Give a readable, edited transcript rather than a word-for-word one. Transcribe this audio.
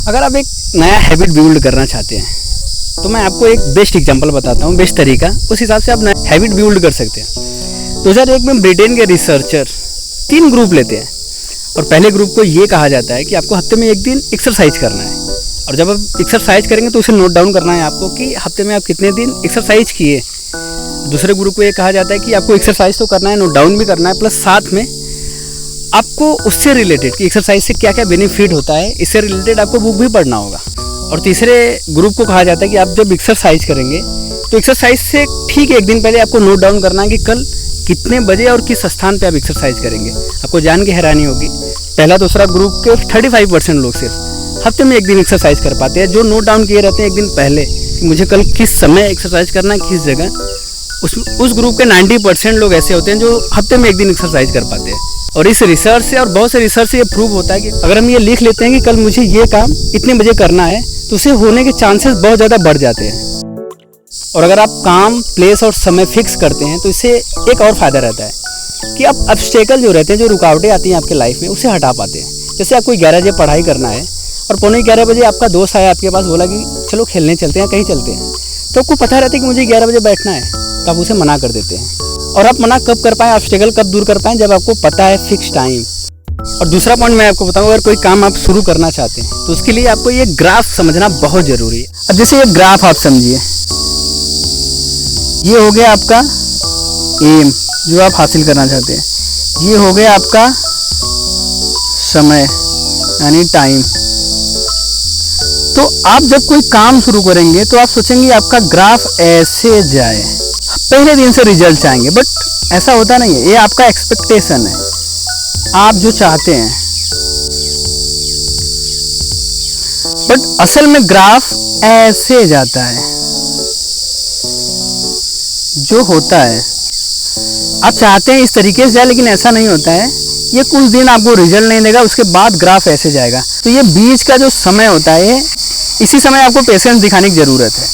अगर आप एक नया हैबिट बिल्ड करना चाहते हैं तो मैं आपको एक बेस्ट एग्जांपल बताता हूँ, बेस्ट तरीका, उस हिसाब से आप नया हैबिट बिल्ड कर सकते हैं। 2001 में ब्रिटेन के रिसर्चर 3 ग्रुप लेते हैं और पहले ग्रुप को ये कहा जाता है कि आपको हफ्ते में 1 दिन एक्सरसाइज करना है, और जब आप एक्सरसाइज करेंगे तो उसे नोट डाउन करना है आपको कि हफ्ते में आप कितने दिन एक्सरसाइज किए। दूसरे ग्रुप को ये कहा जाता है कि आपको एक्सरसाइज तो करना है, नोट डाउन भी करना है, प्लस साथ में आपको उससे रिलेटेड कि एक्सरसाइज से क्या क्या बेनिफिट होता है, इससे रिलेटेड आपको बुक भी पढ़ना होगा। और तीसरे ग्रुप को कहा जाता है कि आप जब एक्सरसाइज करेंगे तो एक्सरसाइज से ठीक 1 दिन पहले आपको नोट डाउन करना है कि कल कितने बजे और किस स्थान पे आप एक्सरसाइज करेंगे। आपको जान के हैरानी होगी, पहला दूसरा ग्रुप के 35% लोग सिर्फ हफ्ते में 1 दिन एक्सरसाइज कर पाते हैं, जो नोट डाउन किए रहते हैं 1 दिन पहले कि मुझे कल किस समय एक्सरसाइज करना है, किस जगह। उस ग्रुप के 90% लोग ऐसे होते हैं जो हफ्ते में 1 दिन एक्सरसाइज कर पाते हैं। और इस रिसर्च से और बहुत से रिसर्च से ये प्रूव होता है कि अगर हम ये लिख लेते हैं कि कल मुझे ये काम इतने बजे करना है तो उसे होने के चांसेस बहुत ज़्यादा बढ़ जाते हैं। और अगर आप काम, प्लेस और समय फिक्स करते हैं तो इससे एक और फ़ायदा रहता है कि आप ऑब्स्टेकल जो रहते हैं, जो रुकावटें आती हैं आपके लाइफ में, उसे हटा पाते हैं। जैसे आपको 11 बजे पढ़ाई करना है और 11:15 बजे आपका दोस्त आया आपके पास, बोला कि चलो खेलने चलते हैं, कहीं चलते हैं, तो आपको पता रहता है कि मुझे 11 बजे बैठना है, तो आप उसे मना कर देते हैं। और आप मना कब कर पाएँ, ऑब्स्टेकल कब दूर कर पाएँ, जब आपको पता है फिक्स टाइम। और दूसरा पॉइंट मैं आपको बताऊं, अगर कोई काम आप शुरू करना चाहते हैं तो उसके लिए आपको ये ग्राफ समझना बहुत ज़रूरी है। अब जैसे ये ग्राफ आप समझिए, ये हो गया आपका एम जो आप हासिल करना चाहते हैं, ये हो गया आपका समय यानी टाइम। तो आप जब कोई काम शुरू करेंगे तो आप सोचेंगे आपका ग्राफ ऐसे जाए, पहले दिन से रिजल्ट आएंगे, बट ऐसा होता नहीं है। ये आपका एक्सपेक्टेशन है, आप जो चाहते हैं, बट असल में ग्राफ ऐसे जाता है। जो होता है आप चाहते हैं इस तरीके से जाए, लेकिन ऐसा नहीं होता है। ये कुछ दिन आपको रिजल्ट नहीं देगा, उसके बाद ग्राफ ऐसे जाएगा। तो ये बीच का जो समय होता है, इसी समय आपको पेशेंस दिखाने की ज़रूरत है।